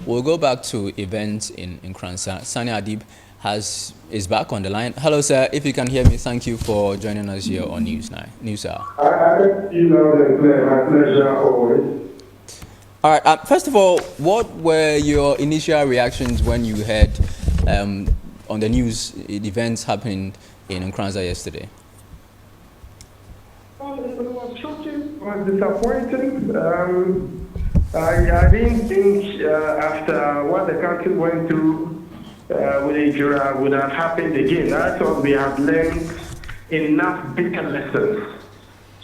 We'll go back to events in Nkoranza. Saani Adib is back on the line. Hello, sir. If you can hear me, thank you for joining us here on News Hour. I you know the play. My pleasure always. All right. First of all, what were your initial reactions when you heard on the news the events happening in Nkoranza yesterday? Well, it was shocking. It was disappointing. I didn't think after what the country went through with Nigeria would have happened again. I thought we had learned enough bitter lessons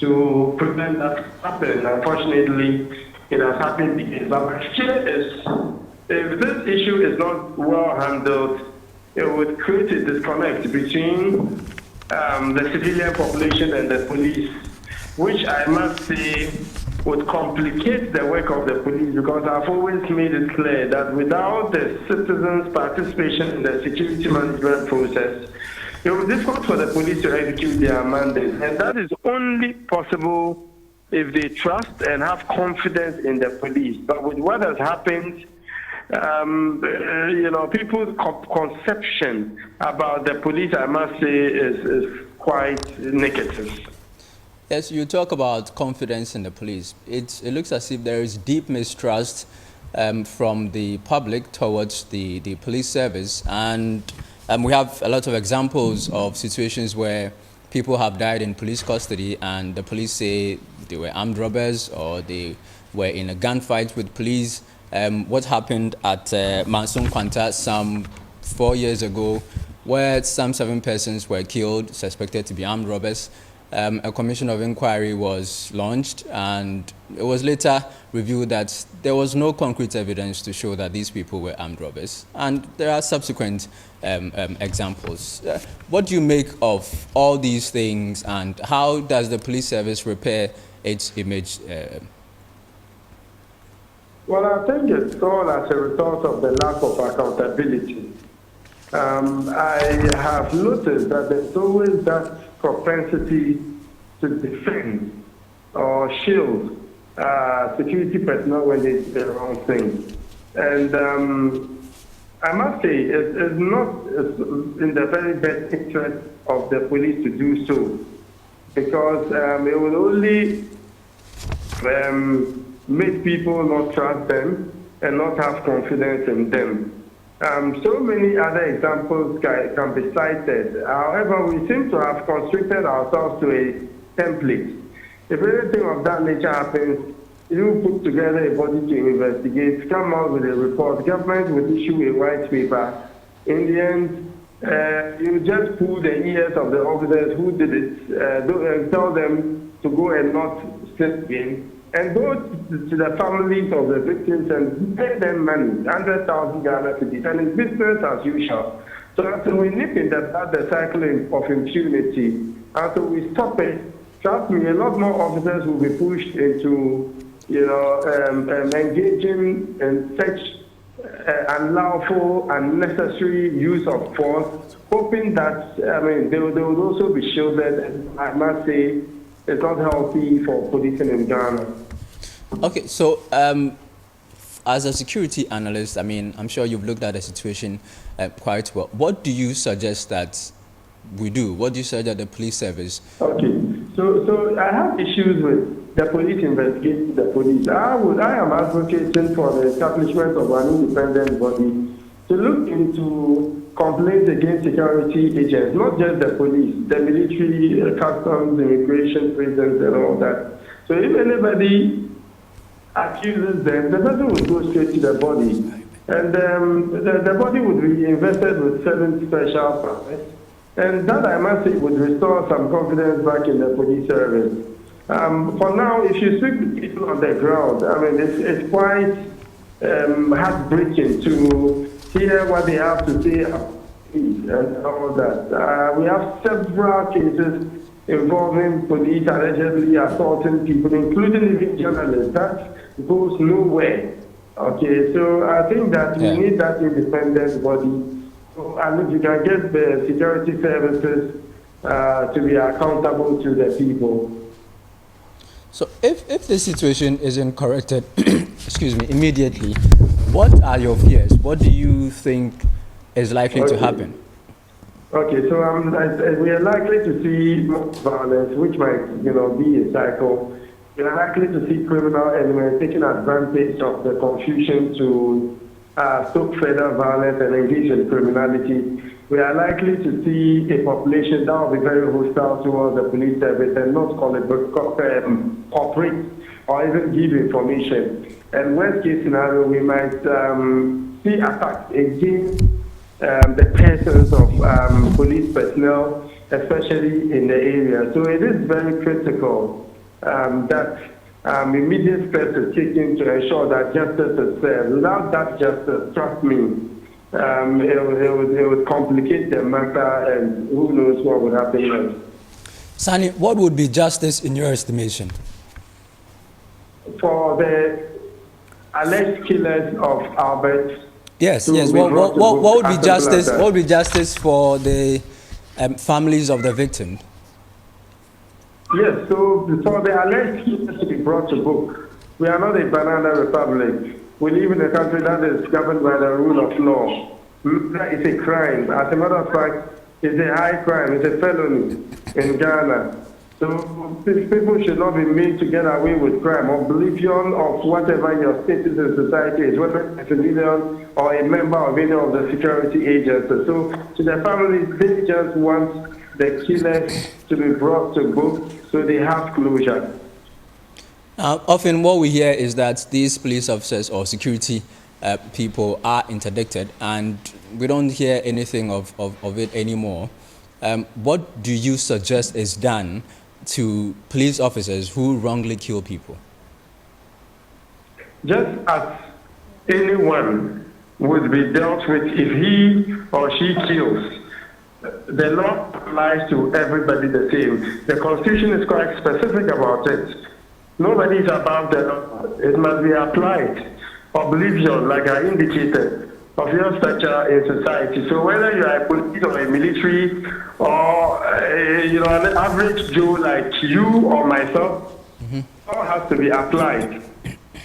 to prevent that happening. Unfortunately, it has happened again. But my fear is, if this issue is not well handled, it would create a disconnect between the civilian population and the police, which I must say would complicate the work of the police, because I've always made it clear that without the citizens' participation in the security management process, it will be difficult for the police to execute their mandate. And that is only possible if they trust and have confidence in the police. But with what has happened, people's conception about the police, I must say, is quite negative. Yes, you talk about confidence in the police. It looks as if there is deep mistrust from the public towards the police service. And we have a lot of examples of situations where people have died in police custody and the police say they were armed robbers or they were in a gunfight with police. What happened at Mansun Kwanta some 4 years ago, where some 7 persons were killed, suspected to be armed robbers. A commission of inquiry was launched, and it was later revealed that there was no concrete evidence to show that these people were armed robbers. And there are subsequent examples. What do you make of all these things, and how does the police service repair its image? Well, I think it's all as a result of the lack of accountability. I have noticed that there's always that propensity to defend or shield security personnel when they do the wrong thing. And I must say, it's not in the very best interest of the police to do so, because it will only make people not trust them and not have confidence in them. So many other examples can be cited. However, we seem to have constricted ourselves to a template. If anything of that nature happens, you put together a body to investigate, come out with a report, government will issue a white paper. In the end, you just pull the ears of the officers who did it, and tell them to go and not sit in, and go to the families of the victims and pay them money, 100,000 Ghana cedis, and it's business as usual. So until we nip in the cycle of impunity, until we stop it, trust me, a lot more officers will be pushed into, engaging in such unlawful, unnecessary use of force, hoping that, they would also be shielded. And I must say, it's not healthy for policing in Ghana. Okay, so as a security analyst, I'm sure you've looked at the situation quite well. What do you suggest that we do? What do you suggest that the police service? Okay, so I have issues with the police investigating the police. I am advocating for the establishment of an independent body to look into complaints against security agents, not just the police, the military, customs, immigration, prisons, and all that. So if anybody accuses them, the person would go straight to the body, and the body would be invested with certain special powers, and that, I must say, would restore some confidence back in the police service. For now, if you speak to people on the ground, it's quite heartbreaking to hear what they have to say and all that. We have several cases involving police allegedly assaulting people, including even journalists. That goes nowhere. Okay, so I think that we need that independent body. And if you can get the security services to be accountable to the people. So if the situation isn't corrected, excuse me, immediately, What are your fears? What do you think is likely to happen? Okay, so we are likely to see more violence, which might, be a cycle. We are likely to see criminal elements taking advantage of the confusion to stoke further violence and engage in criminality. We are likely to see a population that will be very hostile towards the police service and not cooperate or even give information. And worst case scenario, we might see attacks against the persons of police personnel, especially in the area. So it is very critical that immediate steps are taken to ensure that justice is served. Without that justice, trust me, it would complicate the matter, and who knows what would happen next. Saani, what would be justice in your estimation? For the alleged killers of Albert. Yes. What would be justice? What would be justice for the families of the victim? Yes. So for the alleged killers to be brought to book, we are not a banana republic. We live in a country that is governed by the rule of law. Murder is a crime. As a matter of fact, it's a high crime. It's a felony in Ghana. So people should not be made to get away with crime. Oblivion of whatever your status in society is, whether it's a civilian or a member of any of the security agencies. So to the families, they just want the killers to be brought to book so they have closure. Often what we hear is that these police officers or security people are interdicted, and we don't hear anything of it anymore. What do you suggest is done to police officers who wrongly kill people? Just as anyone would be dealt with if he or she kills, the law applies to everybody the same. The Constitution is quite specific about it. Nobody is above the law. It must be applied. Oblivion, like I indicated, of your stature in society. So whether you are a police or a military or an average Joe like you or myself, all has to be applied.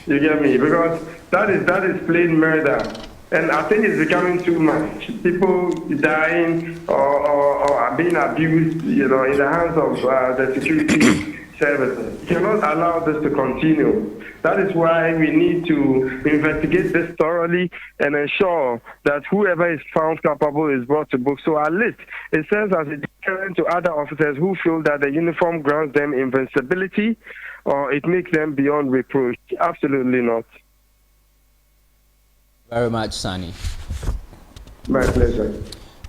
You get me? Because that is plain murder. And I think it's becoming too much. People dying or being abused, in the hands of the security services. You cannot allow this to continue. That is why we need to investigate this thoroughly and ensure that whoever is found culpable is brought to book. So at least it serves as a deterrent to other officers who feel that the uniform grants them invincibility or it makes them beyond reproach. Absolutely not. Very much, Saani. My pleasure.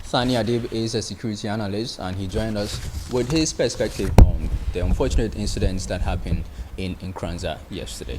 Saani Adib is a security analyst, and he joined us with his perspective on the unfortunate incidents that happened in Nkoranza yesterday.